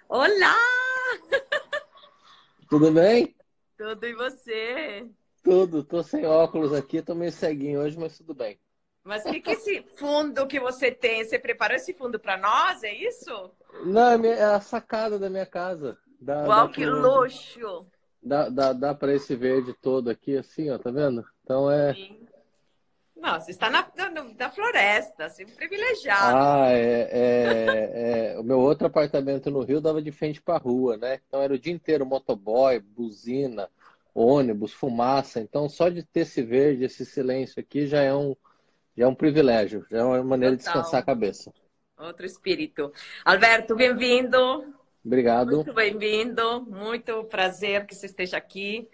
Olá! Tudo bem? Tudo e você? Tudo. Tô sem óculos aqui, tô meio ceguinho hoje, mas tudo bem. Mas o que é esse fundo que você tem? Você preparou esse fundo para nós, é isso? Não, é a sacada da minha casa. Uau, que luxo! Dá para esse verde todo aqui, assim, ó, tá vendo? Então é. Sim. Não, você está na floresta, você é um privilegiado. Ah, o meu outro apartamento no Rio dava de frente pra rua, né? Então era o dia inteiro motoboy, buzina, ônibus, fumaça. Então só de ter esse verde, esse silêncio aqui já é um privilégio, já é uma maneira de descansar a Total, cabeça. outro espírito. Alberto, bem-vindo. Obrigado. Muito bem-vindo, muito prazer que você esteja aqui.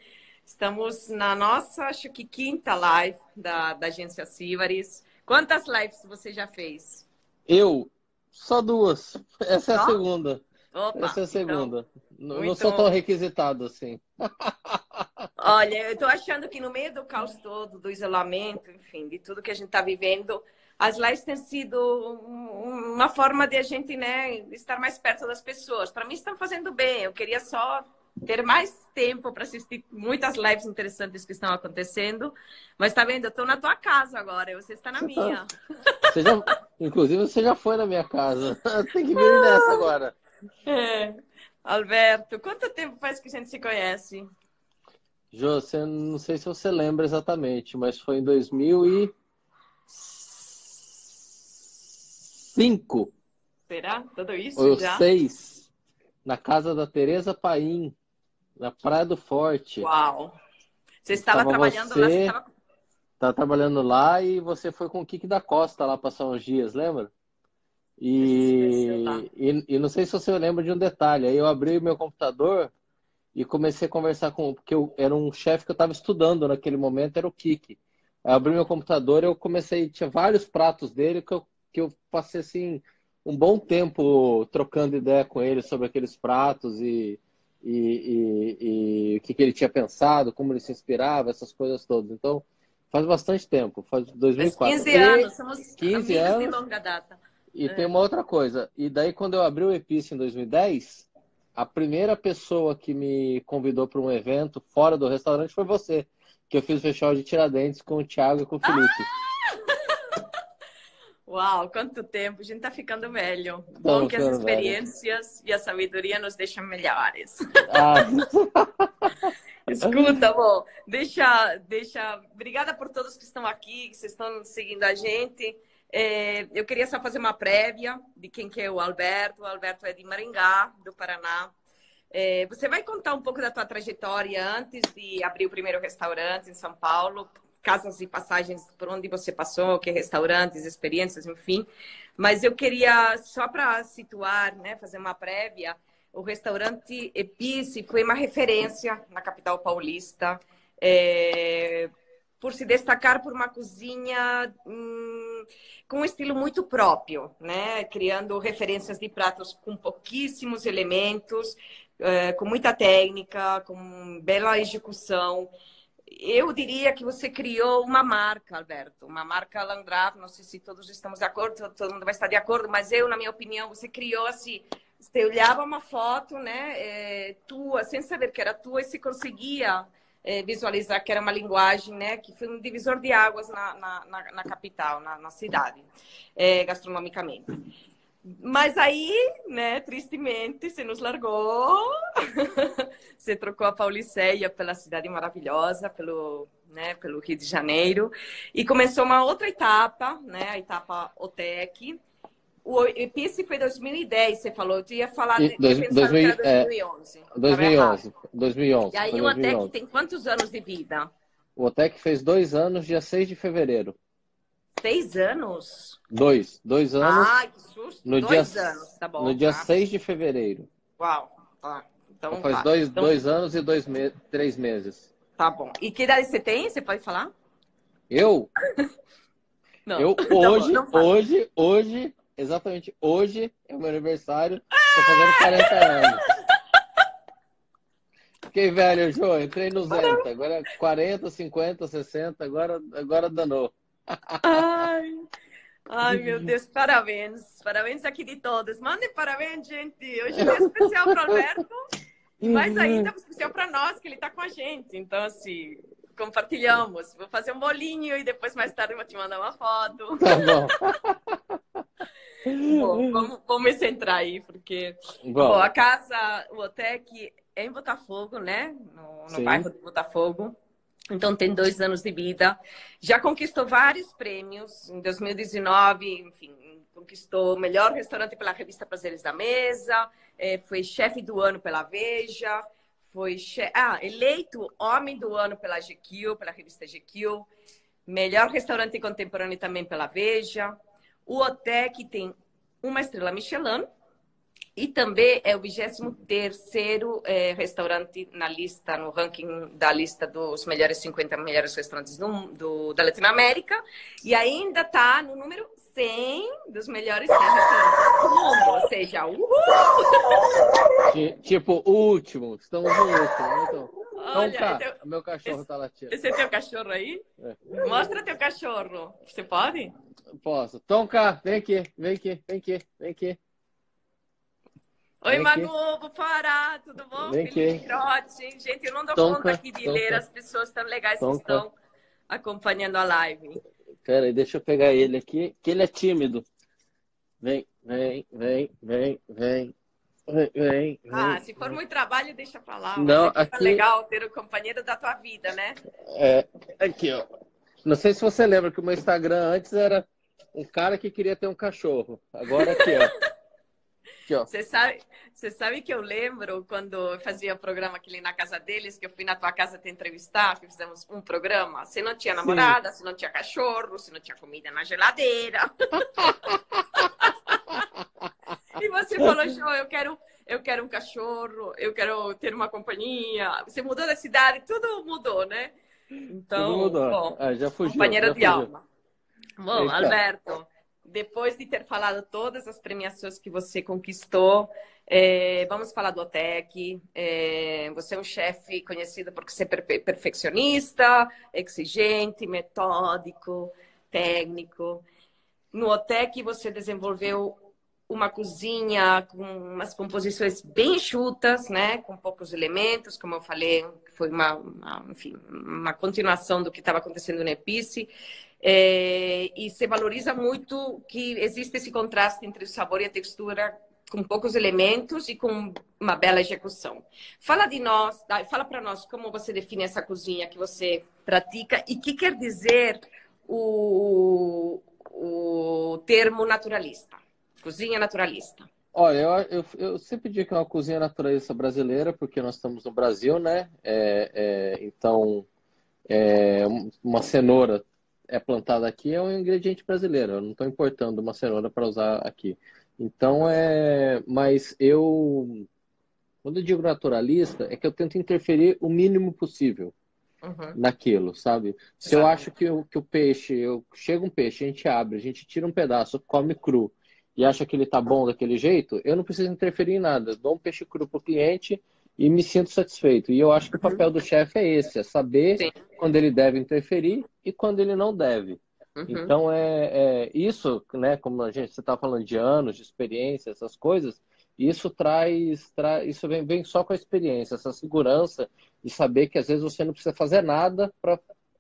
Estamos na nossa, acho que quinta live da agência Sívares. Quantas lives você já fez? Eu, só duas. Essa é a Só? segunda. Essa Opa, é a então, segunda. Não sou tão muito. requisitado assim. Olha, eu estou achando que no meio do caos todo, do isolamento, enfim, de tudo que a gente está vivendo, as lives têm sido uma forma de a gente, né, estar mais perto das pessoas. Para mim, estão fazendo bem. Eu queria só ter mais tempo para assistir muitas lives interessantes que estão acontecendo. Mas tá vendo? Eu estou na tua casa agora e você está na Você tá, minha. você já, inclusive você já foi na minha casa. Tem que vir nessa agora. É. Alberto, quanto tempo faz que a gente se conhece? Jô, você não sei se você lembra exatamente, mas foi em 2005 Será? Tudo isso ou já? 2006, na casa da Tereza Paim, na Praia do Forte. Uau! Você estava Tava trabalhando lá, você você, estava. tá trabalhando lá e você foi com o Kiki da Costa lá passar uns dias, lembra? A gente se conheceu lá. E não sei se você lembra de um detalhe. Aí eu abri o meu computador e comecei a conversar porque era um chefe que eu estava estudando naquele momento, era o Kiki. Aí eu abri meu computador e eu comecei, tinha vários pratos dele que eu passei assim um bom tempo trocando ideia com ele sobre aqueles pratos e o que ele tinha pensado, como ele se inspirava, essas coisas todas. Então, faz bastante tempo, faz Faz 2004. 15 E anos, somos 15 amigos de anos. longa data. E tem É. uma outra coisa. E daí, quando eu abri o Epice em 2010, a primeira pessoa que me convidou para um evento fora do restaurante foi você. Que eu fiz o festival de Tiradentes com o Thiago e com o Felipe. Uau, quanto tempo! A gente tá ficando velho. Bom Estamos que as ficando velho. experiências e a sabedoria nos deixam melhores. Ah, Escuta, amor, Obrigada por todos que estão aqui, que vocês estão seguindo a gente. Eu queria só fazer uma prévia de quem que é o Alberto. O Alberto é de Maringá, do Paraná. Você vai contar um pouco da tua trajetória antes de abrir o primeiro restaurante em São Paulo, casas e passagens por onde você passou, que restaurantes, experiências, enfim. Mas eu queria, só para situar, né, fazer uma prévia, o restaurante Epice foi uma referência na capital paulista, por se destacar por uma cozinha com um estilo muito próprio, né? Criando referências de pratos com pouquíssimos elementos, com muita técnica, com bela execução. Eu diria que você criou uma marca, Alberto, uma marca Landrav. Não sei se todos estamos de acordo, todo mundo vai estar de acordo, mas eu, na minha opinião, você criou assim. Você olhava uma foto, né, tua, sem saber que era tua, e se conseguia visualizar que era uma linguagem, né, que foi um divisor de águas na capital, na cidade, gastronomicamente. Mas aí, né, tristemente, você nos largou. Você trocou a Pauliceia pela cidade maravilhosa, pelo Rio de Janeiro. E começou uma outra etapa, né, a etapa OTEC. O Epice foi 2010, você falou. Eu tinha falado, e tinha pensado que era 2011. Estava errado. 2011. E 2011. Foi aí o OTEC 2011. tem quantos anos de vida? O Otec fez 2 anos, dia 6 de fevereiro. 6 anos? 2 anos Ai, que susto! no dia, 2 anos, tá no bom. dia Ah, 6 de fevereiro. uau. Tá. Então Então faz tá. dois, Então, 2 anos e 3 meses. tá bom. E que idade você tem? Você pode falar? Eu Não. Eu Tá bom, hoje, não fala. hoje, exatamente hoje é o meu aniversário. Tô fazendo 40 anos. Fiquei velho, Jô. Entrei no Zenta. Agora é 40, 50, 60. Agora danou. Ai. Ai, meu Deus, parabéns. Parabéns aqui de todos. Mandem parabéns, gente. Hoje é um dia especial para o Alberto e mais ainda especial para nós, que ele está com a gente. Então, assim, compartilhamos. Vou fazer um bolinho e depois, mais tarde, eu vou te mandar uma foto. Tá bom. Bom, vamos me centrar aí, porque bom, a casa, o Otec é em Botafogo, né? No bairro de Botafogo. Então, tem 2 anos de vida. Já conquistou vários prêmios. Em 2019, enfim, conquistou o melhor restaurante pela revista Prazeres da Mesa. Foi chefe do ano pela Veja. Foi eleito homem do ano pela GQ, pela revista GQ. Melhor restaurante contemporâneo também pela Veja. O Otec tem 1 estrela Michelin e também é o 23º restaurante na lista, no ranking da lista dos melhores 50 melhores restaurantes da Latinoamérica e ainda está no número 100 dos melhores 100 restaurantes do mundo, ou seja, uhul! Tipo, o último, estamos no último. Então, olha, meu cachorro está latindo. Esse é teu cachorro aí? Mostra teu cachorro. Você pode? Posso. Tonka, vem aqui, vem aqui, vem aqui, vem aqui. Oi, Manu, Bufara, tudo bom? Vem Felipe Croce. Gente, eu não dou conta aqui de ler as pessoas tão legais que estão acompanhando a live. Pera aí, deixa eu pegar ele aqui, que ele é tímido. Vem, vem, vem, vem, vem. Vem. Se for muito trabalho, deixa pra lá. Não, aqui tá legal ter o companheiro da tua vida, né? Aqui, ó. Não sei se você lembra que o meu Instagram antes era um cara que queria ter um cachorro. Agora aqui, ó. Aqui, ó. Você sabe que eu lembro quando eu fazia programa aqui na casa deles, que eu fui na tua casa te entrevistar, que fizemos um programa. Você não tinha namorada, você não tinha cachorro, você não tinha comida na geladeira. E você falou, Jo, eu quero um cachorro, eu quero ter uma companhia. Você mudou da cidade, tudo mudou, né? Então, tudo mudou. Bom, já fugiu. Companheira de alma. Bom, Eita. Alberto, depois de ter falado todas as premiações que você conquistou, vamos falar do Otec. Você é um chefe conhecido por ser perfeccionista, exigente, metódico, técnico. No Otec, você desenvolveu uma cozinha com umas composições bem enxutas, né? Com poucos elementos, como eu falei, foi uma continuação do que estava acontecendo no Epice. E se valoriza muito que existe esse contraste entre o sabor e a textura com poucos elementos e com uma bela execução. Fala para nós como você define essa cozinha que você pratica e o que quer dizer o termo naturalista. Cozinha naturalista. Olha, eu sempre digo que é uma cozinha naturalista brasileira, porque nós estamos no Brasil, né? Então, uma cenoura é plantada aqui, é um ingrediente brasileiro. Eu não estou importando uma cenoura para usar aqui. Então, mas quando eu digo naturalista, é que eu tento interferir o mínimo possível naquilo, sabe? Se eu acho que o peixe, chega um peixe, a gente abre, a gente tira um pedaço, come cru, e acha que ele tá bom daquele jeito, eu não preciso interferir em nada. Eu dou um peixe cru pro cliente e me sinto satisfeito. E eu acho que o papel do chefe é esse, é saber quando ele deve interferir e quando ele não deve. Então, isso, né, como você está falando de anos, de experiência, essas coisas, isso isso vem só com a experiência, essa segurança de saber que às vezes você não precisa fazer nada para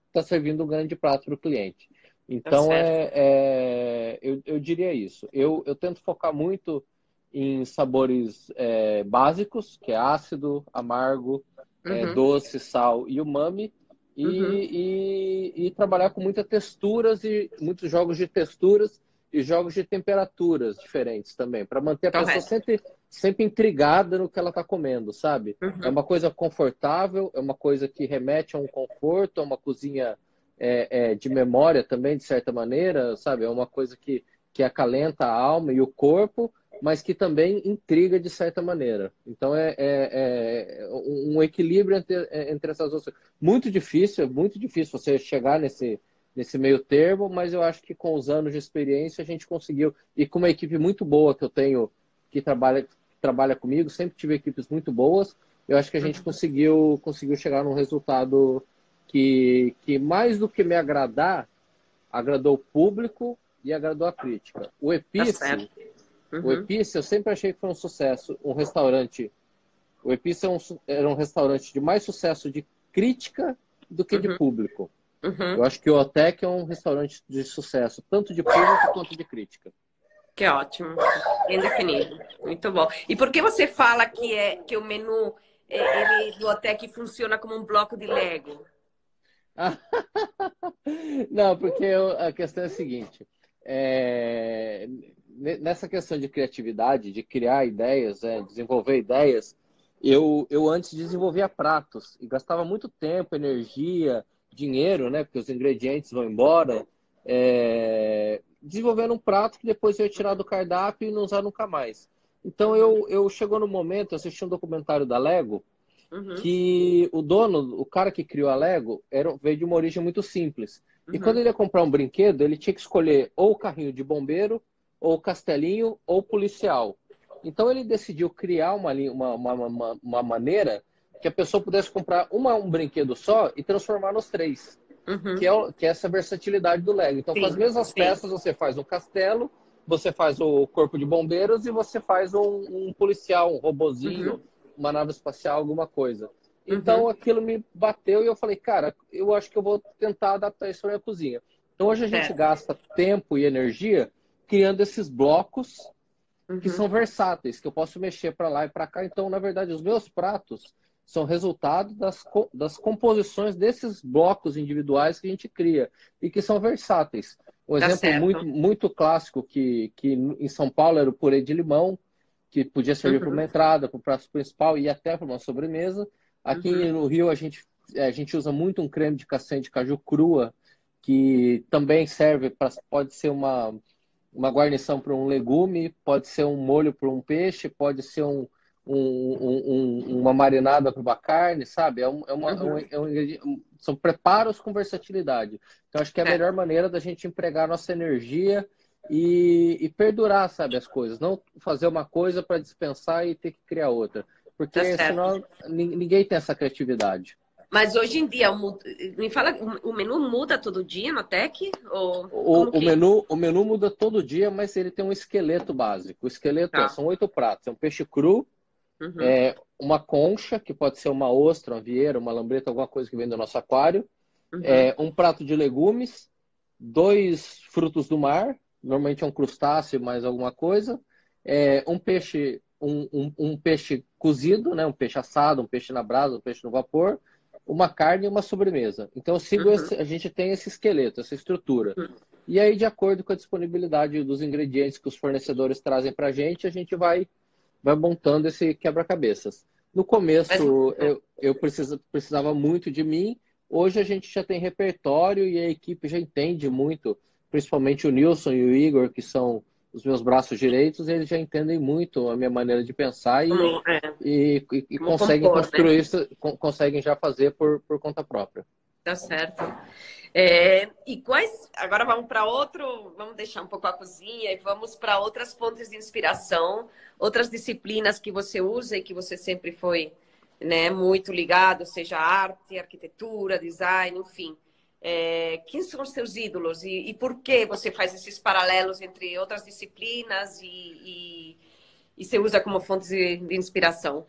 estar servindo um grande prato para o cliente. Então, eu diria isso. Eu tento focar muito em sabores básicos, que é ácido, amargo, doce, sal e umami, e trabalhar com muitas texturas e muitos jogos de texturas e jogos de temperaturas diferentes também, para manter a pessoa sempre intrigada no que ela está comendo, sabe? É uma coisa confortável, é uma coisa que remete a um conforto, é uma cozinha de memória também, de certa maneira, sabe? É uma coisa que acalenta a alma e o corpo, mas que também intriga de certa maneira. Então, um equilíbrio entre essas duas coisas. Muito difícil você chegar nesse meio termo, mas eu acho que com os anos de experiência a gente conseguiu, e com uma equipe muito boa que eu tenho, que trabalha comigo, sempre tive equipes muito boas, eu acho que a gente conseguiu chegar num resultado que mais do que me agradar, agradou o público e agradou a crítica. Tá certo. O Uhum, Epice eu sempre achei que foi um sucesso, um restaurante. O Epice era um restaurante de mais sucesso de crítica do que de uhum, público. Eu uhum. acho que o Otec é um restaurante de sucesso, tanto de público quanto de crítica. Que ótimo. Bem definido. Muito bom. E por que você fala que o menu ele do Otec funciona como um bloco de Lego? Não, porque a questão é a seguinte: é, nessa questão de criatividade, de criar ideias, desenvolver ideias, eu antes desenvolvia pratos e gastava muito tempo, energia, dinheiro, né? Porque os ingredientes vão embora, desenvolvendo um prato que depois eu ia tirar do cardápio e não usar nunca mais. Então Uhum, eu chegou no momento, eu assisti um documentário da Lego uhum, que o dono, o cara que criou a Lego, veio de uma origem muito simples. E quando uhum, ele ia comprar um brinquedo, ele tinha que escolher ou o carrinho de bombeiro, ou o castelinho, ou o policial. Então ele decidiu criar uma maneira que a pessoa pudesse comprar um brinquedo só e transformar nos três, uhum. que é essa versatilidade do Lego. Então, com as Sim, mesmas sim. peças, você faz um castelo, você faz o corpo de bombeiros e você faz um policial, um robozinho, Uhum, uma nave espacial, alguma coisa. Então, uhum. aquilo me bateu e eu falei, cara, eu acho que eu vou tentar adaptar isso para minha cozinha. Então, hoje a gente Certo. gasta tempo e energia criando esses blocos que Uhum. são versáteis, que eu posso mexer para lá e para cá. Então, na verdade, os meus pratos são resultado das composições desses blocos individuais que a gente cria e que são versáteis. Um Tá exemplo certo. muito clássico que em São Paulo era o purê de limão, que podia servir para uma Uhum, entrada, para o prato principal e até para uma sobremesa. uhum, Aqui no Rio a gente usa muito um creme de castanha de caju crua, que também serve para, pode ser uma guarnição para um legume, pode ser um molho para um peixe, pode ser uma marinada para uma carne, sabe? uhum. São preparos com versatilidade. Então, acho que é a melhor Certo. maneira da gente empregar nossa energia e perdurar, sabe, as coisas. Não fazer uma coisa para dispensar e ter que criar outra. Tá Porque certo. senão ninguém tem essa criatividade. Mas hoje em dia, me fala, o menu muda todo dia no Tec? Ou como O que? menu, o menu muda todo dia, mas ele tem um esqueleto básico. O esqueleto Tá. são 8 pratos. É um peixe cru, Uhum, uma concha, que pode ser uma ostra, uma vieira, uma lambreta, alguma coisa que vem do nosso aquário. uhum, Um prato de legumes, 2 frutos do mar, normalmente é um crustáceo mais alguma coisa. Um peixe cozido, né? Um peixe assado, um peixe na brasa, um peixe no vapor, uma carne e uma sobremesa. Então, uhum, a gente tem esse esqueleto, essa estrutura. uhum. E aí, de acordo com a disponibilidade dos ingredientes que os fornecedores trazem para a gente vai montando esse quebra-cabeças. No Mas, começo, eu precisava muito de mim. Hoje a gente já tem repertório e a equipe já entende muito, principalmente o Nilson e o Igor, que são os meus braços direitos, eles já entendem muito a minha maneira de pensar e como conseguem compor, né? construir isso, conseguem já fazer por conta própria. Tá certo. E quais. Agora vamos para outro. Vamos deixar um pouco a cozinha e vamos para outras fontes de inspiração, outras disciplinas que você usa e que você sempre foi, né, muito ligado, seja arte, arquitetura, design, enfim. Quem são os seus ídolos e por que você faz esses paralelos entre outras disciplinas e você usa como fontes de inspiração?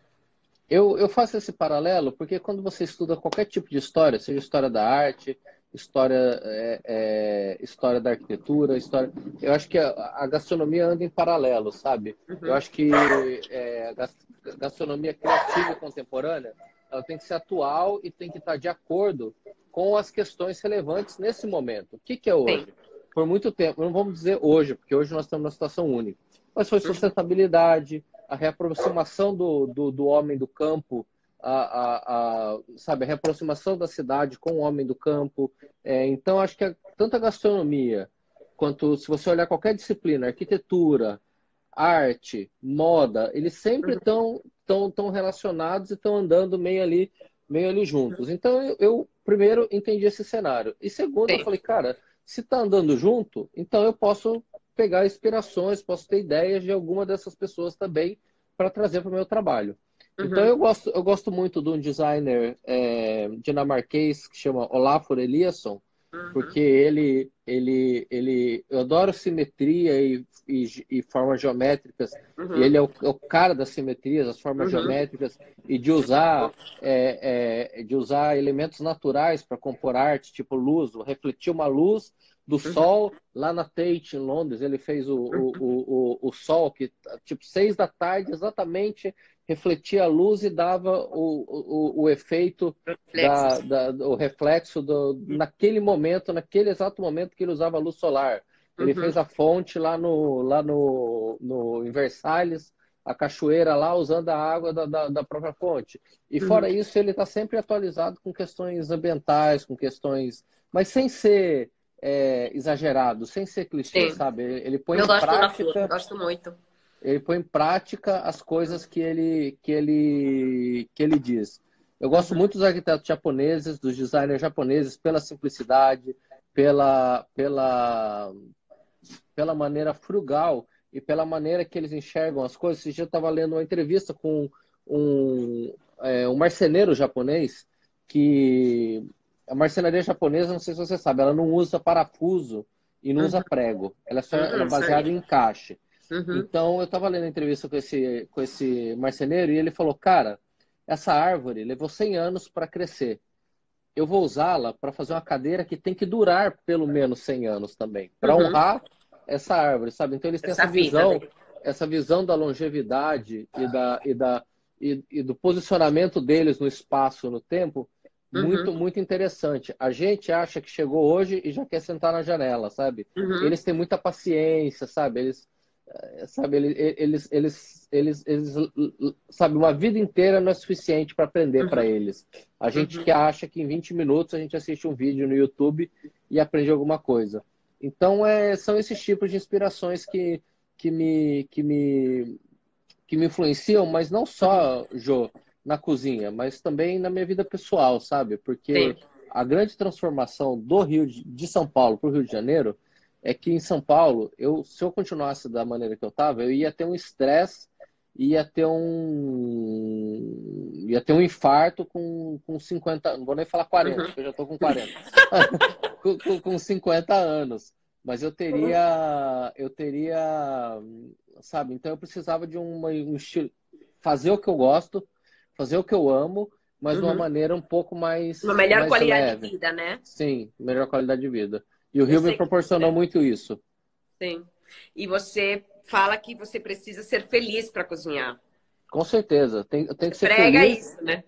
Eu faço esse paralelo porque quando você estuda qualquer tipo de história, seja história da arte, história da arquitetura, eu acho que a gastronomia anda em paralelo, sabe? Eu Uhum. acho que a gastronomia criativa e contemporânea, ela tem que ser atual e tem que estar de acordo com as questões relevantes nesse momento. O que que é Sim. hoje? Por muito tempo, não vamos dizer hoje, porque hoje nós estamos numa situação única, mas foi Uhum. sustentabilidade, a reaproximação do homem do campo, sabe, a reaproximação da cidade com o homem do campo. Então, acho que tanto a gastronomia quanto, se você olhar qualquer disciplina, arquitetura, arte, moda, eles sempre Uhum. tão relacionados e estão andando meio ali juntos. Então, eu primeiro entendi esse cenário. E segundo, eu Sim. falei, cara, se está andando junto, então eu posso pegar inspirações, posso ter ideias de alguma dessas pessoas também para trazer para o meu trabalho. Então Uhum. eu gosto muito de um designer dinamarquês que chama Olafur Eliasson, porque eu adoro simetria e formas geométricas, e Uhum. ele é o cara das simetrias, das formas Uhum. geométricas, e de usar elementos naturais para compor arte, tipo luz, refletir uma luz do Uhum. sol lá na Tate, em Londres. Ele fez o sol, que tipo 6 da tarde, exatamente refletia a luz e dava o efeito Reflexos. o reflexo naquele momento, naquele exato momento que ele usava a luz solar. Ele Uhum. fez a fonte no em Versalhes, a cachoeira lá, usando a água da própria fonte. E Uhum. fora isso, ele está sempre atualizado com questões ambientais, com questões, mas sem ser exagerado, sem ser clichê, Sim. sabe? Eu gosto da flor, gosto muito. Ele põe em prática as coisas que ele diz. Eu gosto Uhum. muito dos arquitetos japoneses, dos designers japoneses, pela simplicidade, pela, pela, pela maneira frugal e pela maneira que eles enxergam as coisas. Esse dia eu estava lendo uma entrevista com um marceneiro japonês, que a marcenaria japonesa, não sei se você sabe, ela não usa parafuso e não usa Uhum. prego. Ela é Isso baseada aí. em encaixe. Uhum. Então, eu estava lendo a entrevista com esse marceneiro e ele falou: Cara, essa árvore levou 100 anos para crescer. Eu vou usá-la para fazer uma cadeira que tem que durar pelo menos 100 anos também, para Uhum. honrar essa árvore, sabe? Então, eles têm Essa vida dele. essa visão da longevidade e do posicionamento deles no espaço, no tempo, Uhum. muito, muito interessante. A gente acha que chegou hoje e já quer sentar na janela, sabe? Uhum. Eles têm muita paciência, sabe? Sabe, sabe, uma vida inteira não é suficiente para aprender para Uhum. eles. A gente Uhum. que acha que em 20 minutos a gente assiste um vídeo no YouTube e aprende alguma coisa. Então, são esses tipos de inspirações que me, que me, que me influenciam, mas não Uhum. só, Jô, na cozinha, mas também na minha vida pessoal, sabe? Sim. Porque a grande transformação do de São Paulo para o Rio de Janeiro é que em São Paulo, se eu continuasse da maneira que eu estava, eu ia ter um estresse, ia ter um infarto com 50, não vou nem falar 40, Uhum. porque eu já estou com 40, com 50 anos. Mas sabe, então eu precisava de um estilo, fazer o que eu gosto, fazer o que eu amo, mas de uma Uhum. maneira um pouco Uma mais, melhor mais qualidade de leve. vida, né? Sim, melhor qualidade de vida. E o Eu Rio me sei que proporcionou muito isso. sim. E você fala que você precisa ser feliz para cozinhar. Com certeza. Eu tenho Você que ser prega feliz. isso, né?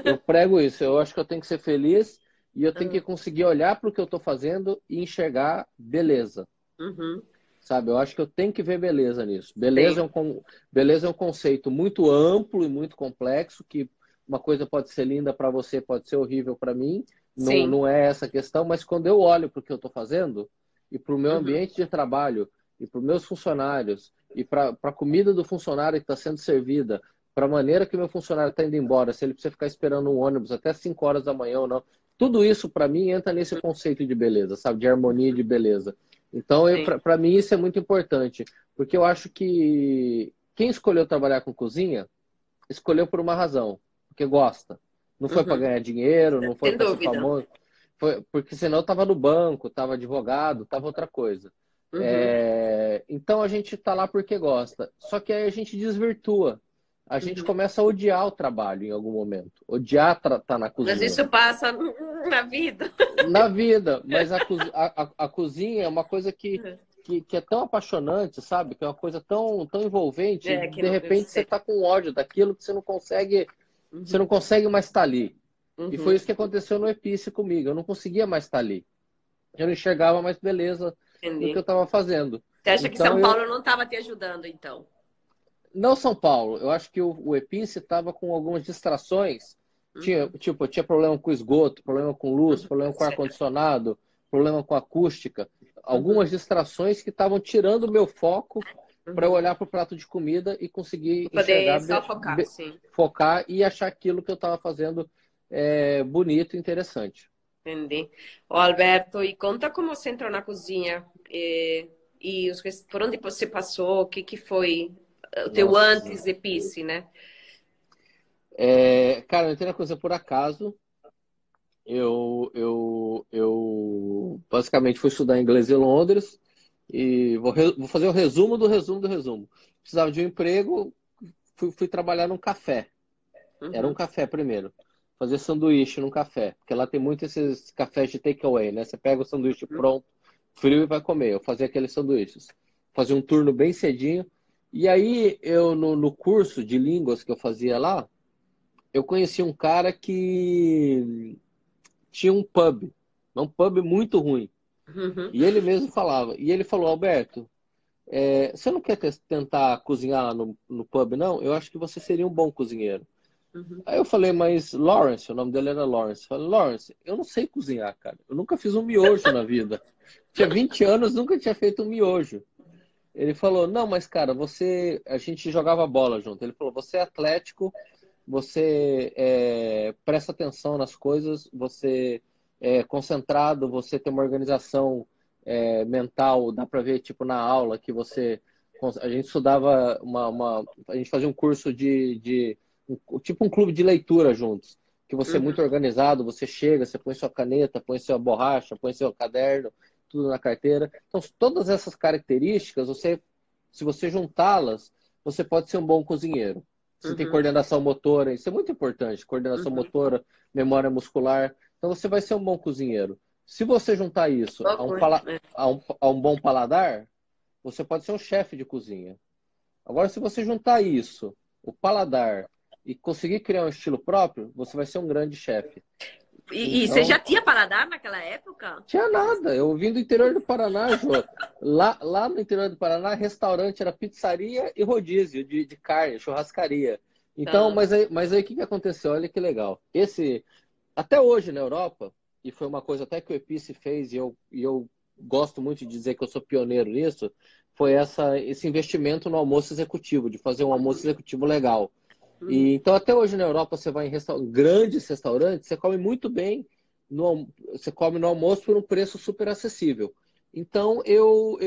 Eu prego isso. Eu acho que eu tenho que ser feliz e eu tenho que Uhum. conseguir olhar para o que eu estou fazendo e enxergar beleza. Uhum. Sabe? Eu acho que eu tenho que ver beleza nisso. Sim. Beleza é um conceito muito amplo e muito complexo, que uma coisa pode ser linda para você, pode ser horrível para mim. Não, Sim. não é essa a questão, mas quando eu olho para o que eu estou fazendo e para o meu Uhum. ambiente de trabalho e para os meus funcionários e para a comida do funcionário que está sendo servida, para a maneira que o meu funcionário está indo embora, se ele precisa ficar esperando um ônibus até 5 horas da manhã ou não, tudo isso para mim entra nesse conceito de beleza, sabe? De harmonia e de beleza. Então, Sim. para mim, isso é muito importante, porque eu acho que quem escolheu trabalhar com cozinha, escolheu por uma razão, porque gosta. Não foi para Uhum. ganhar dinheiro, não foi Sem para ser dúvida. famoso, porque senão estava no banco, estava advogado, estava outra coisa. Uhum. Então a gente está lá porque gosta. Só que aí a gente desvirtua. A gente Uhum. começa a odiar o trabalho em algum momento. Odiar estar na Mas cozinha. isso passa na vida. Na vida, mas a cozinha é uma coisa que é tão apaixonante, sabe? Que é uma coisa tão, tão envolvente. É, que De não, eu repente você sei. está com ódio daquilo que você não Uhum. consegue mais estar ali. E foi Uhum. isso que aconteceu no Epice comigo. Eu não conseguia mais estar ali. Eu não enxergava mais beleza no que eu Entendi. estava fazendo. Você acha que Então São eu Paulo não estava te ajudando, então? não São Paulo, eu acho que o Epice estava com algumas distrações. Uhum. Tinha problema com esgoto, problema com luz, Uhum. problema com Certo. ar-condicionado, problema com acústica. Uhum. Algumas distrações que estavam tirando o meu foco para eu Uhum. olhar para o prato de comida e conseguir Pra enxergar, poder só focar, sim. focar e achar aquilo que eu estava fazendo bonito e interessante. Entendi. Ô, Alberto, e conta como você entrou na cozinha e por onde você passou, o que que foi o teu Nossa. antes de Epice, né? Cara, eu entrei na coisa por acaso. Eu basicamente fui estudar inglês em Londres e vou fazer o resumo do resumo do resumo. Precisava de um emprego, fui trabalhar num café. Era um Uhum, café primeiro. Fazer sanduíche num café. Porque lá tem muito esses cafés de takeaway, né? Você pega o sanduíche pronto, frio e vai comer. Eu fazia aqueles sanduíches. Fazia um turno bem cedinho. E aí, no curso de línguas que eu fazia lá, eu conheci um cara que tinha um pub muito ruim. uhum, E ele mesmo falava. E ele falou, Alberto, você não quer tentar cozinhar lá no pub, não? Eu acho que você seria um bom cozinheiro. uhum. Aí eu falei, mas Lawrence, o nome dele era Lawrence. Eu falei, Lawrence, eu não sei cozinhar, cara. Eu nunca fiz um miojo na vida. Tinha 20 anos, nunca tinha feito um miojo. Ele falou, não, mas cara, a gente jogava bola junto. Ele falou, você é atlético, você presta atenção nas coisas, você é concentrado, você tem uma organização mental, dá pra ver, tipo, na aula que a gente estudava a gente fazia um curso tipo um clube de leitura juntos, que você é muito Uhum. organizado, você chega, você põe sua caneta, põe sua borracha, põe seu caderno, tudo na carteira. Então, todas essas características, se você juntá-las, você pode ser um bom cozinheiro. Você tem Uhum, coordenação motora, isso é muito importante, coordenação uhum. motora, memória muscular. Então, você vai ser um bom cozinheiro. Se você juntar isso Loucura. É. a um bom paladar, você pode ser um chefe de cozinha. Agora, se você juntar isso, o paladar, e conseguir criar um estilo próprio, você vai ser um grande chefe. E você já Então, tinha paladar naquela época? tinha nada. Eu vim do interior do Paraná, Jô. Lá no interior do Paraná, restaurante era pizzaria e rodízio de carne, churrascaria. Então, Tá. mas aí o que que aconteceu? Olha que legal. Até hoje na Europa, e foi uma coisa até que o Epice fez, e eu gosto muito de dizer que eu sou pioneiro nisso, foi esse investimento no almoço executivo, de fazer um almoço executivo legal. Uhum. E, então, até hoje na Europa, você vai em grandes restaurantes, você come muito bem, você come no almoço por um preço super acessível. Então, eu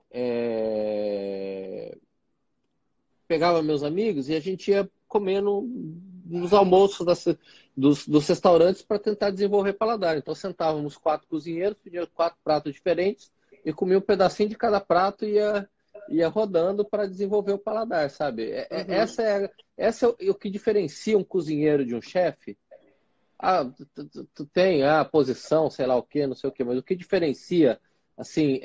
é, pegava meus amigos e a gente ia comendo nos almoços dos restaurantes para tentar desenvolver paladar. Então, sentávamos quatro cozinheiros, pedíamos quatro pratos diferentes e comia um pedacinho de cada prato e ia rodando para desenvolver o paladar, sabe? Uhum. Essa é o que diferencia um cozinheiro de um chefe. Ah, tu tem a posição, sei lá o que, não sei o que, mas o que diferencia, assim,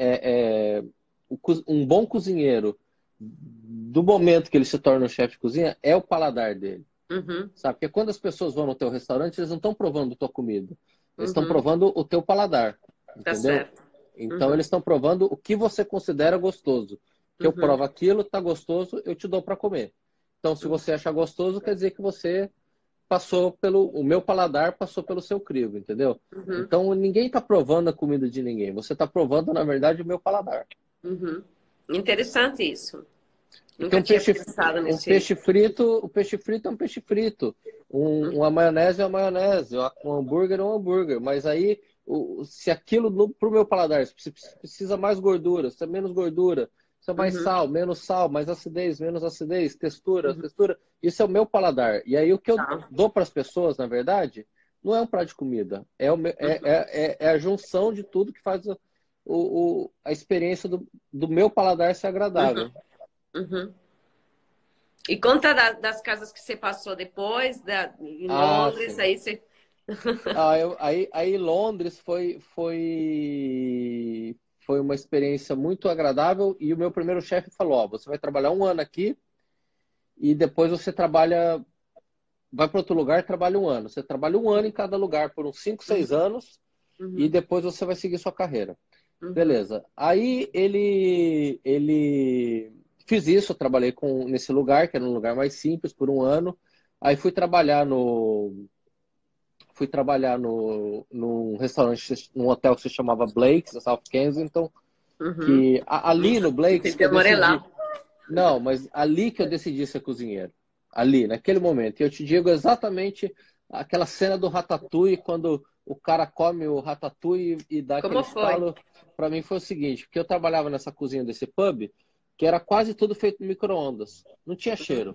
um bom cozinheiro do momento que ele se torna um chefe de cozinha é o paladar dele, Uhum. sabe? Porque quando as pessoas vão no teu restaurante, eles não estão provando a tua comida, eles estão Uhum. provando o teu paladar, Tá entendeu? certo. Então Uhum. eles estão provando o que você considera gostoso. Que eu Uhum. provo aquilo, tá gostoso, eu te dou para comer. Então, se você achar gostoso, quer dizer que você o meu paladar passou pelo seu crivo, entendeu? Uhum. Então ninguém está provando a comida de ninguém. Você está provando, na verdade, o meu paladar. Uhum. Interessante isso. Porque Nunca tinha pensado um nesse. peixe frito, o peixe frito é um peixe frito. Uma maionese é uma maionese. Um hambúrguer é um hambúrguer. Mas aí, se aquilo para o meu paladar se precisa mais gordura, se é menos gordura, se é mais Uhum. sal, mais acidez, menos acidez, textura, Uhum. textura, isso é o meu paladar. E aí o que eu Tá. dou para as pessoas, na verdade, não é um prato de comida. É a junção de tudo que faz a experiência do meu paladar ser Uhum. agradável. Uhum. E conta das casas que você passou depois, em Ah, Londres, sim. aí você. Aí Londres foi uma experiência muito agradável e o meu primeiro chefe falou, ó, você vai trabalhar um ano aqui e depois você vai para outro lugar e trabalha um ano. Você trabalha um ano em cada lugar por uns 5, 6 Uhum. anos e Uhum. depois você vai seguir sua carreira. Uhum. Beleza. Aí ele fiz isso, eu trabalhei nesse lugar, que era um lugar mais simples, por um ano. Aí num restaurante, num hotel que se chamava Blake's, em South Kensington, Uhum. que ali no Blake's que Sempre eu morei decidi. lá. Não, mas ali que eu decidi ser cozinheiro. Ali, naquele momento. E eu te digo exatamente aquela cena do Ratatouille, quando o cara come o Ratatouille e dá aquele Como foi? estalo. Para mim foi o seguinte, porque eu trabalhava nessa cozinha desse pub, que era quase tudo feito no micro-ondas. Não tinha cheiro.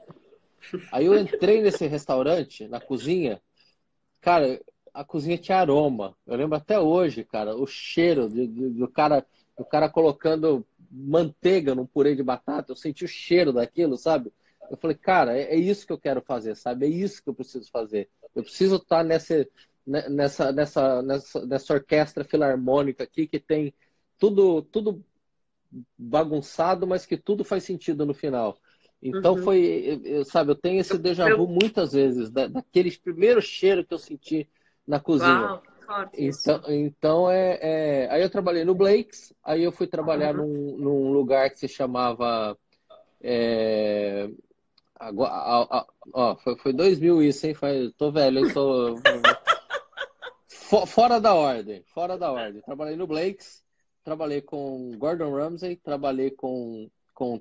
Aí eu entrei nesse restaurante, na cozinha, cara, a cozinha tinha aroma. Eu lembro até hoje, cara, o cheiro do cara colocando manteiga num purê de batata. Eu senti o cheiro daquilo, sabe? Eu falei, cara, é isso que eu quero fazer, sabe? É isso que eu preciso fazer. Eu preciso estar nessa orquestra filarmônica aqui que tem tudo bagunçado, mas que tudo faz sentido no final. Então Uhum. sabe, eu tenho esse déjà vu Eu, muitas vezes, daqueles primeiros cheiros que eu senti na cozinha. uau, que forte Então, isso. aí eu trabalhei no Blake's, aí eu fui trabalhar Uhum. num lugar que se chamava, é, ó, foi 2000 isso, hein? Tô velho, hein? Fora da ordem, fora da ordem. Trabalhei no Blake's, trabalhei com Gordon Ramsay, trabalhei com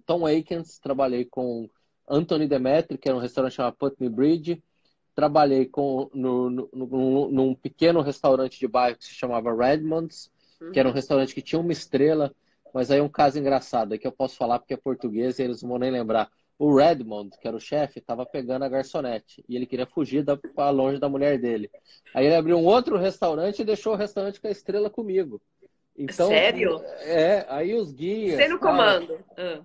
Tom Akins, trabalhei com Anthony Demetri, que era um restaurante chamado Putney Bridge, trabalhei num pequeno restaurante de bairro que se chamava Redmond's, que era um Uhum. restaurante que tinha uma estrela, mas aí um caso engraçado, é que eu posso falar porque é português e eles não vão nem lembrar. O Redmond, que era o chefe, estava pegando a garçonete e ele queria fugir para longe da mulher dele. Aí ele abriu um outro restaurante e deixou o restaurante com a estrela comigo. Então, Sério? aí os Você guias, no cara, comando. Ah.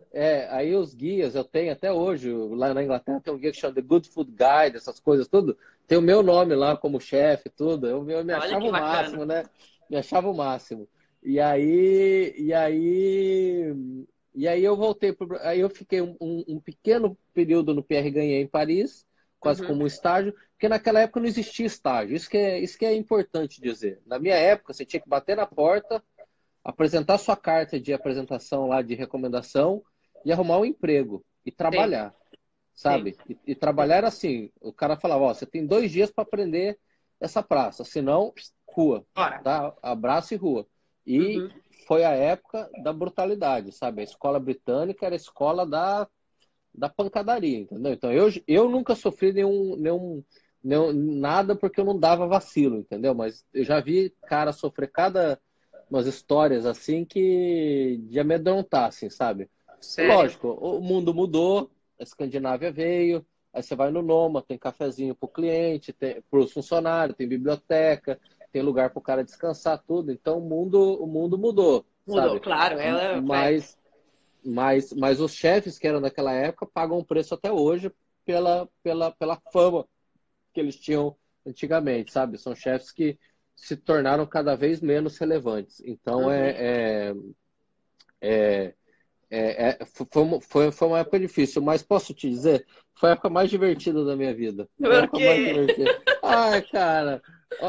aí os guias, eu tenho até hoje, lá na Inglaterra tem um guia que chama The Good Food Guide, essas coisas, tudo. Tem o meu nome lá como chefe, tudo. Eu me Olha achava que o bacana. máximo, né? Me achava o máximo. E aí eu voltei aí eu fiquei um pequeno período no Pierre Gagné em Paris, quase Uhum. como um estágio, porque naquela época não existia estágio. Isso que é importante dizer. Na minha época, você tinha que bater na porta, apresentar sua carta de apresentação lá de recomendação e arrumar um emprego e Sim, trabalhar, sim. sabe? E trabalhar era assim, o cara falava, ó, você tem 2 dias para aprender essa praça, senão, rua, Bora. tá? Abraço e rua. E Uhum. foi a época da brutalidade, sabe? A escola britânica era a escola da pancadaria, entendeu? Então eu nunca sofri nada porque eu não dava vacilo, entendeu? Mas eu já vi cara sofrer cada umas histórias assim que de amedrontar, assim, sabe? Sério? Lógico, o mundo mudou, a Escandinávia veio, aí você vai no Noma, tem cafezinho pro cliente, para os funcionários, tem biblioteca, tem lugar pro cara descansar, tudo. Então o mundo mudou, Mudou, sabe? claro. Ela, é. Mas os chefes que eram daquela época pagam um preço até hoje pela fama que eles tinham antigamente, sabe? São chefes que se tornaram cada vez menos relevantes. Então, Uhum. foi uma época difícil, mas posso te dizer, foi a época mais divertida da minha vida. Foi a Por época mais quê? divertida. Ai, cara,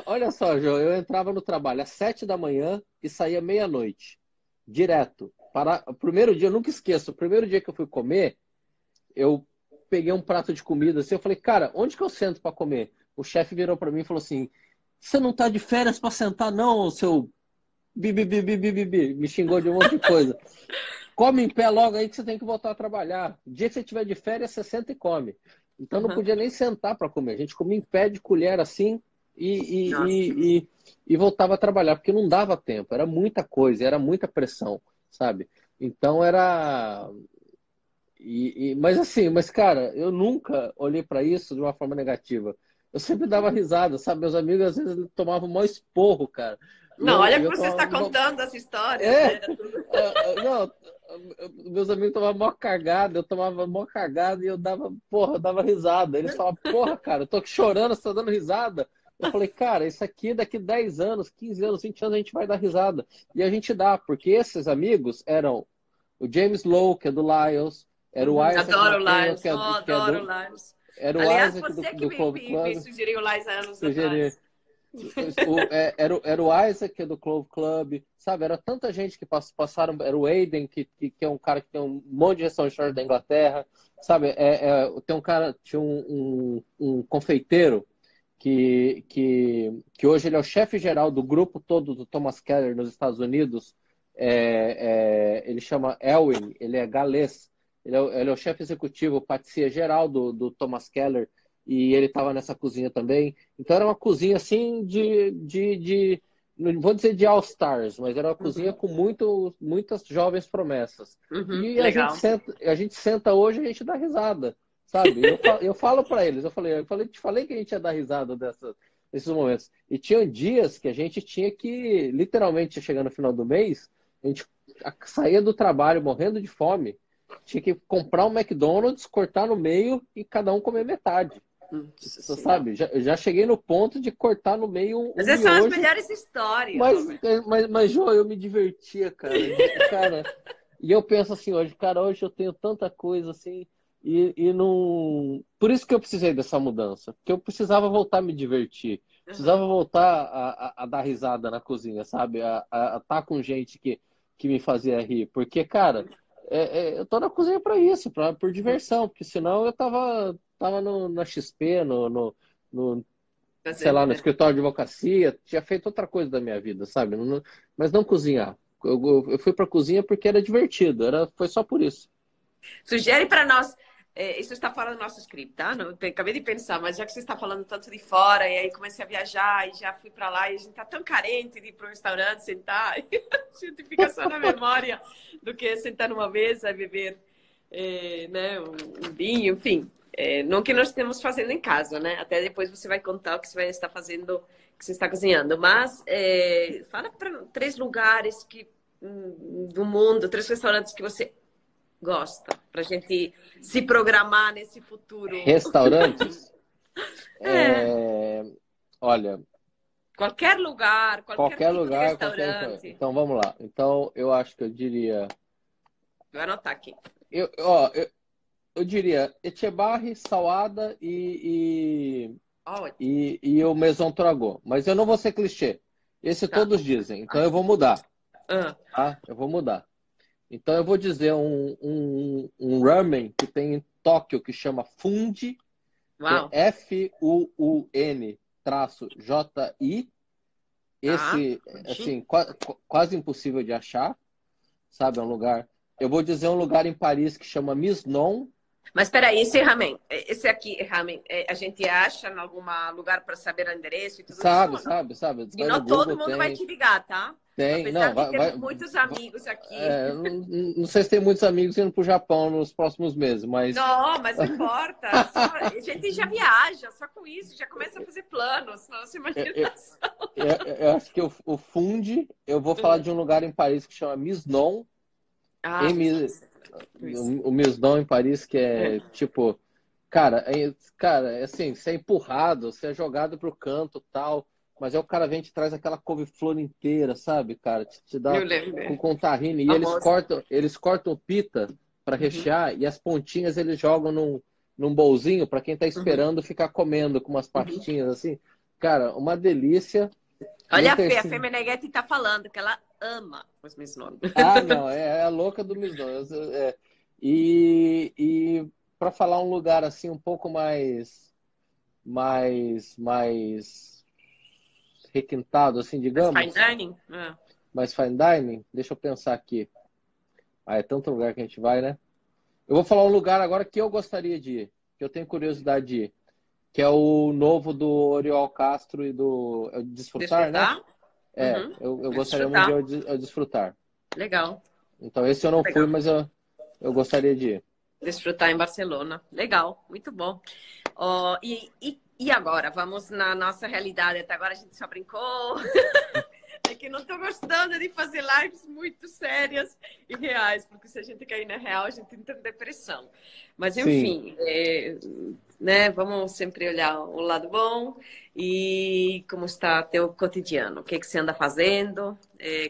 olha só, João, eu entrava no trabalho às 7 da manhã e saía meia-noite, direto. O primeiro dia, eu nunca esqueço, o primeiro dia que eu fui comer, eu peguei um prato de comida assim, eu falei, cara, onde que eu sento para comer? O chefe virou para mim e falou assim, você não tá de férias para sentar não, seu bi. Me xingou de um monte de coisa. Come em pé logo aí que você tem que voltar a trabalhar. O dia que você tiver de férias, você senta e come. Então não Uhum. podia nem sentar para comer. A gente comia em pé de colher assim e, Nossa. e, e, e voltava a trabalhar, porque não dava tempo. Era muita coisa, era muita pressão, sabe? Então era. Mas assim, cara, eu nunca olhei para isso de uma forma negativa. Eu sempre dava risada, sabe? Meus amigos às vezes tomavam o maior esporro, cara. E Não, eu, olha e que eu você está tomava. contando as histórias, É, né? Era tudo. não, meus amigos tomavam mó cagada, eu tomava mó cagada e eu dava risada. Eles falavam, porra, cara, eu tô aqui chorando, você tá dando risada. Eu falei, cara, isso aqui daqui 10 anos, 15 anos, 20 anos a gente vai dar risada. E a gente dá, porque esses amigos eram o James Lowe, que é do Lions, era o Uhum. Isaac Adoro o McKenna, Lions. Oh, adoro o Lions. era o Aliás, Isaac do, você que do Clove me Club, sugeriu o Lions há anos sugeri. atrás. Era o Isaac do Clove Club, sabe? Era tanta gente que passaram. Era o Aiden, que é um cara que tem um monte de restaurante da Inglaterra, sabe? Tem um cara, tinha um confeiteiro que hoje ele é o chefe geral do grupo todo do Thomas Keller nos Estados Unidos. Ele chama Elwin, ele é galês. Ele é o chefe executivo, patissier geral do Thomas Keller, e ele estava nessa cozinha também. Então era uma cozinha assim não vou dizer de All-Stars, mas era uma cozinha Uhum. com muitas jovens promessas. Uhum. E Legal. a gente senta hoje e a gente dá risada, sabe? Eu falo para eles, te falei que a gente ia dar risada desses momentos. E tinha dias que a gente tinha que, literalmente, chegando no final do mês, a gente saía do trabalho morrendo de fome, tinha que comprar um McDonald's, cortar no meio e cada um comer metade. Você sabe? Já cheguei no ponto de cortar no meio um Mas essas são as miojo. melhores histórias, Roberto. Mas, João, eu me divertia, cara. Cara, e eu penso assim hoje, cara, hoje eu tenho tanta coisa assim, e não. Por isso que eu precisei dessa mudança. Porque eu precisava voltar a me divertir. Precisava voltar a dar risada na cozinha, sabe? A estar com gente que me fazia rir. Porque, cara, eu tô na cozinha para isso, por diversão. Porque senão eu tava na XP, no, sei lá, no escritório de advocacia, tinha feito outra coisa da minha vida, sabe? Mas não cozinhar. Eu fui para a cozinha porque era divertido, foi só por isso. Sugere para nós, isso está fora do nosso script, tá? Não, acabei de pensar, mas já que você está falando tanto de fora, e aí comecei a viajar, e já fui para lá, e a gente tá tão carente de ir para um restaurante, sentar, e a gente fica só na memória do que sentar numa mesa e beber né, um vinho, enfim. Não que nós estamos fazendo em casa, né? Até depois você vai contar o que você vai estar fazendo, que você está cozinhando. Mas fala para 3 lugares do mundo, 3 restaurantes que você gosta, para a gente se programar nesse futuro. Restaurantes? Olha, qualquer lugar, qualquer tipo de restaurante. Então vamos lá. Então eu acho que eu diria. Vou anotar aqui. Eu diria Etchebarri, Salada e o Maison Trago. Mas eu não vou ser clichê. Esse todos dizem. Então eu vou mudar. Tá? Eu vou mudar. Então eu vou dizer um ramen que tem em Tóquio que chama Fundi. Que é FUUN-JI. Esse, assim, quase impossível de achar. Sabe? É um lugar. Eu vou dizer um lugar em Paris que chama Misnon. Mas peraí, esse ramen, a gente acha em algum lugar para saber o endereço e tudo isso? Sabe. E não todo mundo vai te ligar, tá? Tem, apesar não, de ter muitos amigos aqui. Não sei se tem muitos amigos indo para o Japão nos próximos meses, mas... Não, mas não importa. A gente já viaja, só com isso, já começa a fazer planos, nossa imaginação. Eu acho que o Fundi, eu vou falar de um lugar em Paris que chama Misnon. O Misnon em Paris, que é tipo... Cara, assim, você é empurrado, você é jogado pro canto tal... Mas aí o cara vem e te traz aquela couve-flor inteira, sabe, cara? Te dá com tahine. E eles cortam pita para rechear e as pontinhas eles jogam num bolzinho para quem tá esperando ficar comendo com umas pastinhas assim. Cara, uma delícia. Olha a Fê Meneghetti tá falando que ela ama os Misnon. Não, é a louca do Misnon. E para falar um lugar assim um pouco mais requintado, assim, digamos. Mais fine dining? Mais fine dining? Deixa eu pensar aqui. É tanto lugar que a gente vai, né? Eu vou falar um lugar agora que eu gostaria de ir, que eu tenho curiosidade de ir, que é o novo do Oriol Castro e do Desfrutar, né? Eu gostaria muito de Desfrutar. Legal. Então esse eu não fui, mas eu gostaria de ir. Desfrutar em Barcelona. Legal, muito bom. E agora? Vamos na nossa realidade. Até agora a gente só brincou. É que não estou gostando de fazer lives muito sérias e reais, porque se a gente cair na real, a gente entra em depressão. Mas, enfim, né? Vamos sempre olhar o lado bom e como está teu cotidiano. O que você anda fazendo?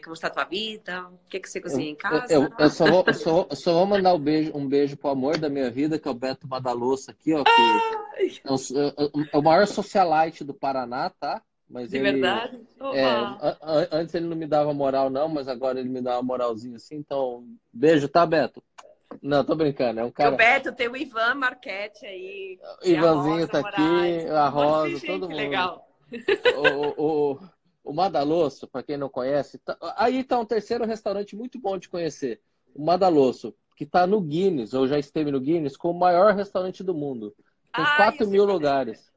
Como está a tua vida? O que você cozinha em casa? Eu só vou mandar um beijo pro amor da minha vida, que é o Beto Madaloça aqui, ó. Que é o maior socialite do Paraná, tá? Mas de verdade? Antes ele não me dava moral, não, mas agora ele me dá uma moralzinha assim. Então, beijo, tá, Beto? Não, tô brincando. É um cara. O Beto tem o Ivan Marchetti aí. O Ivanzinho tá aqui, a Rosa, todo mundo. Legal. O Madalosso, para quem não conhece, aí tá um terceiro restaurante muito bom de conhecer. O Madalosso, que tá no Guinness, ou já esteve no Guinness, com o maior restaurante do mundo. Tem 4 mil lugares.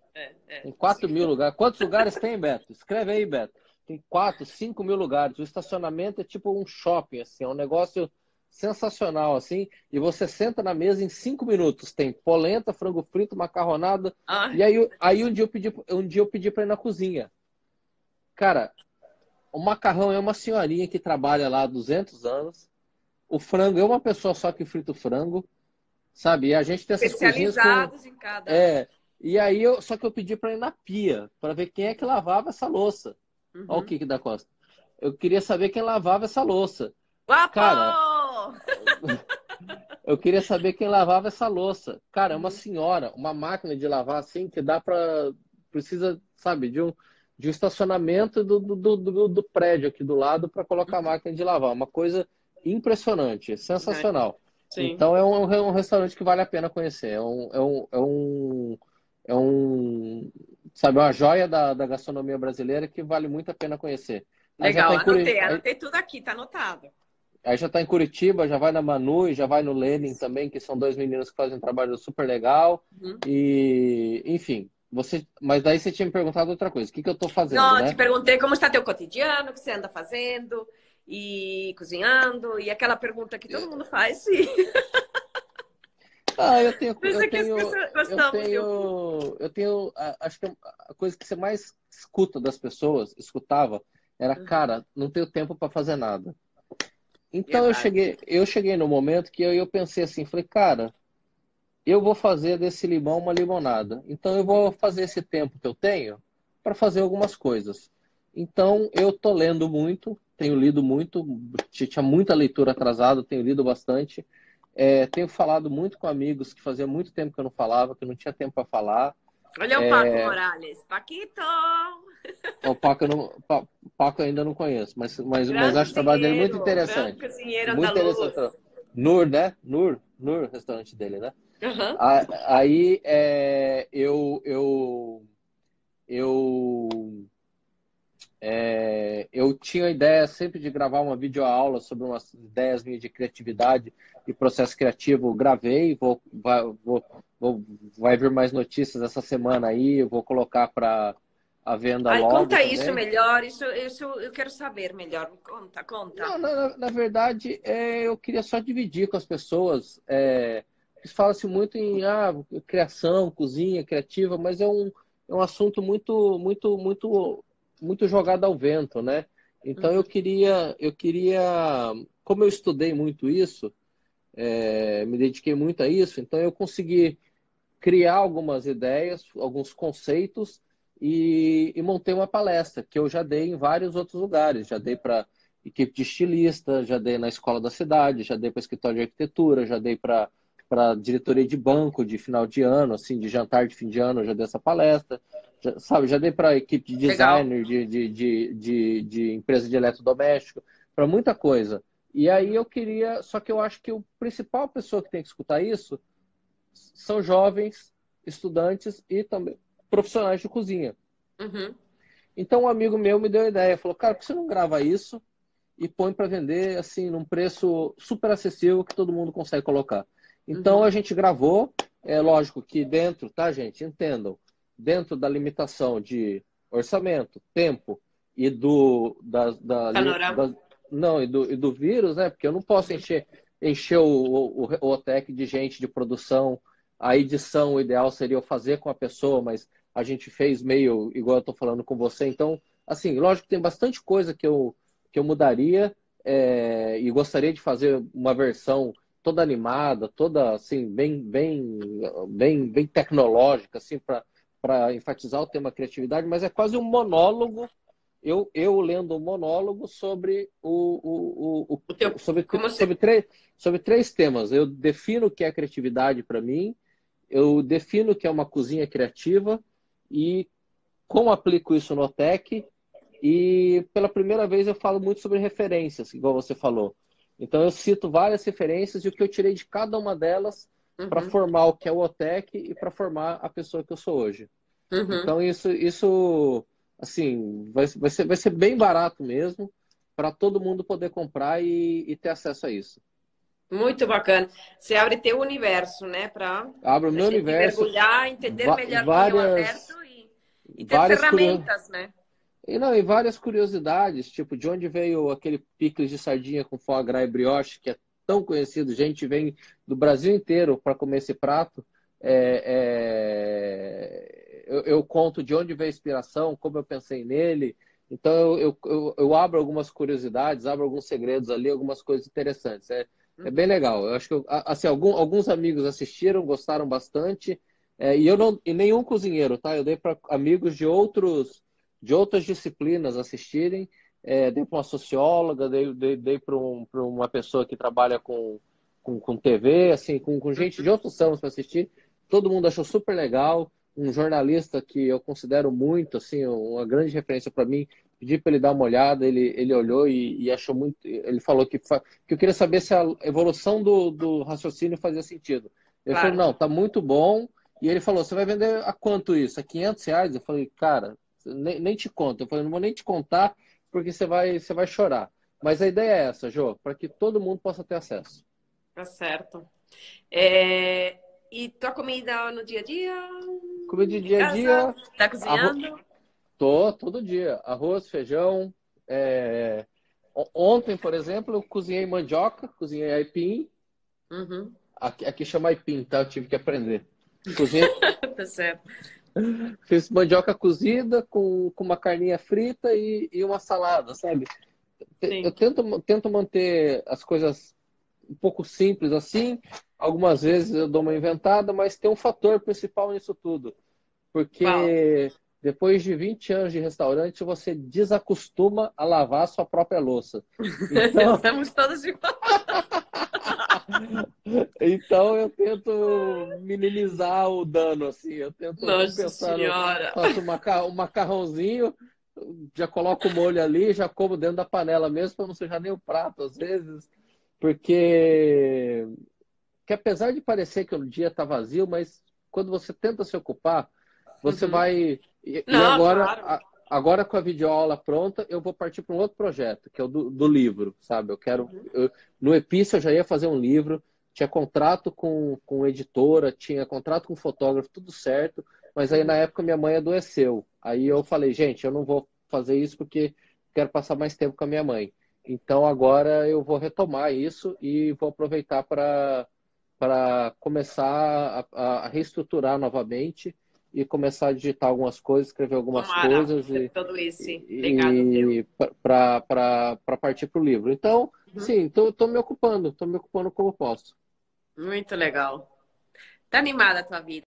Tem 4 mil lugares. Quantos lugares tem, Beto? Escreve aí, Beto. Tem 4, 5 mil lugares. O estacionamento é tipo um shopping, assim. É um negócio sensacional, assim, e você senta na mesa em 5 minutos. Tem polenta, frango frito, macarronada. Ai, E aí um dia eu pedi para ir na cozinha. Cara, o macarrão é uma senhorinha que trabalha lá há 200 anos. O frango é uma pessoa só que frita o frango, sabe? E a gente tem essas cozinhas com. especializados em cada. É. E aí só que eu pedi para ir na pia, para ver quem é que lavava essa louça. Olha o Uhum. que da Costa. Eu queria saber quem lavava essa louça. Guapo! Cara, eu queria saber quem lavava essa louça. Cara, é uma Uhum. senhora, uma máquina de lavar assim que dá para precisa, sabe, de um estacionamento do prédio aqui do lado para colocar a máquina de lavar. Uma coisa impressionante, Ai, sensacional. sim, Então é um restaurante que vale a pena conhecer. Sabe, uma joia da gastronomia brasileira que vale muito a pena conhecer. Aí já está legal. em Curitiba. Anotei tudo aqui, tá anotado. Aí já está em Curitiba, já vai na Manu e já vai no Lenin também, que são dois meninos que fazem um trabalho super legal. Uhum. E, enfim, mas daí você tinha me perguntado outra coisa. O que que eu estou fazendo, Não, eu te né? perguntei como está teu cotidiano, o que você anda fazendo e cozinhando, e aquela pergunta que todo mundo faz. E... Ah, eu tenho, Mas eu é que as tenho, pessoas eu gostamos de ouvir. tenho, eu tenho, acho que a coisa que você mais escuta das pessoas, escutava, era, Uhum. cara, não tenho tempo para fazer nada. Então Verdade. eu cheguei no momento que eu pensei assim, falei, cara, eu vou fazer desse limão uma limonada. Então eu vou fazer esse tempo que eu tenho para fazer algumas coisas. Então eu tô lendo muito, tenho lido muito, tinha muita leitura atrasada, tenho lido bastante. Tenho falado muito com amigos que fazia muito tempo que eu não falava, que eu não tinha tempo para falar. Olha o Paco Morales. Paquito! O Paco, eu não, Paco eu ainda não conheço, mas acho o trabalho dele muito Grande interessante. cozinheiro Muito andaluz. interessante. Nur, né? Nur, restaurante dele, né? Uhum. Aí eu tinha a ideia sempre de gravar uma videoaula sobre umas ideias minhas de criatividade e processo criativo. Gravei, vai vir mais notícias essa semana aí, eu vou colocar para a venda Ai, logo conta isso também. melhor. Isso eu quero saber melhor. Me conta, conta. Não, na verdade, eu queria só dividir com as pessoas. Fala-se muito em criação, cozinha, criativa, mas é um assunto muito, muito, muito, muito jogado ao vento, né? Então Uhum. como eu estudei muito isso, me dediquei muito a isso, então eu consegui criar algumas ideias, alguns conceitos e montei uma palestra que eu já dei em vários outros lugares. Já dei para equipe de estilista, já dei na escola da cidade, já dei para escritório de arquitetura, já dei para diretoria de banco de final de ano, assim, de jantar de fim de ano, eu já dei essa palestra. Já dei para equipe de Legal. designer, de empresa de eletrodoméstico, para muita coisa. E aí Uhum. eu queria, só que eu acho que o principal pessoa que tem que escutar isso são jovens, estudantes e também profissionais de cozinha. Uhum. Então um amigo meu me deu a ideia, falou, cara, por que você não grava isso e põe para vender assim num preço super acessível que todo mundo consegue colocar? Então Uhum. a gente gravou, é lógico que dentro, tá, gente? Entendam, dentro da limitação de orçamento, tempo e Panorama. não, e do vírus, né? Porque eu não posso encher o OTEC de gente de produção. A edição, o ideal seria eu fazer com a pessoa, mas a gente fez meio igual eu estou falando com você. Então, assim, lógico que tem bastante coisa que eu mudaria, e gostaria de fazer uma versão toda animada, toda assim, bem, bem, bem, bem tecnológica, assim, para enfatizar o tema criatividade, mas é quase um monólogo. Eu lendo um monólogo sobre O teu, sobre, como se... sobre três temas. Eu defino o que é criatividade para mim, eu defino o que é uma cozinha criativa e como aplico isso no OTEC. E pela primeira vez eu falo muito sobre referências, igual você falou. Então eu cito várias referências e o que eu tirei de cada uma delas para Uhum. formar o que é o OTEC e para formar a pessoa que eu sou hoje. Uhum. Então isso assim, vai ser bem barato mesmo para todo mundo poder comprar e ter acesso a isso. Muito bacana. Você abre teu universo, né? Para Abra o a meu gente universo, mergulhar, entender melhor quem é o várias, Alberto e ter várias curiosidades. ferramentas, né? E várias curiosidades, tipo, de onde veio aquele picles de sardinha com foie gras e brioche, que é tão conhecido, gente vem do Brasil inteiro para comer esse prato. Eu conto de onde veio a inspiração, como eu pensei nele. Então eu abro algumas curiosidades, abro alguns segredos ali, algumas coisas interessantes. É bem legal. Eu acho que assim, alguns amigos assistiram, gostaram bastante. E eu não, e nenhum cozinheiro, tá? Eu dei para amigos de outras disciplinas assistirem. Dei para uma socióloga, dei para uma pessoa que trabalha com TV, assim, com gente de outros ramos para assistir. Todo mundo achou super legal. Um jornalista que eu considero muito, assim, uma grande referência para mim, pedi para ele dar uma olhada, ele olhou e achou muito. Ele falou que eu queria saber se a evolução do raciocínio fazia sentido. Ele falou, Claro. não, tá muito bom. E ele falou, você vai vender a quanto isso? A R$ 500? Eu falei, cara, nem te conto. Eu falei, não vou nem te contar, porque você vai chorar. Mas a ideia é essa, Jô, para que todo mundo possa ter acesso. Tá certo. E tua comida no dia a dia? Comida de Em dia a casa? dia, Tá arro... cozinhando? todo dia. Arroz, feijão. Ontem, por exemplo, eu cozinhei mandioca, cozinhei aipim. Uhum. Aqui chama aipim, tá? Eu tive que aprender. Cozinhei, Tá certo. fiz mandioca cozida com uma carninha frita e uma salada, sabe? Eu Sim. tento manter as coisas um pouco simples assim. Algumas vezes eu dou uma inventada, mas tem um fator principal nisso tudo. Qual? Porque depois de 20 anos de restaurante, você desacostuma a lavar a sua própria louça. Então, Estamos todos de então eu tento minimizar o dano, assim. Eu tento, tô Nossa pensando, Senhora. faço um macarrãozinho, já coloco o molho ali, já como dentro da panela mesmo, para não sujar nem o prato, às vezes. Porque que apesar de parecer que o dia está vazio, mas quando você tenta se ocupar, você Uhum. vai. E Não, agora, claro. agora com a videoaula pronta, eu vou partir para um outro projeto, que é o do livro, sabe? No Epício eu já ia fazer um livro, tinha contrato com editora, tinha contrato com fotógrafo, tudo certo, mas aí na Uhum. época minha mãe adoeceu. Aí eu falei, gente, eu não vou fazer isso porque quero passar mais tempo com a minha mãe. Então agora eu vou retomar isso e vou aproveitar para começar a reestruturar novamente e começar a digitar algumas coisas, escrever algumas Tomara coisas ter todo esse legado teu. para partir para o livro. Então, Uhum. sim, estou me ocupando como posso. Muito legal. Tá animada a tua vida?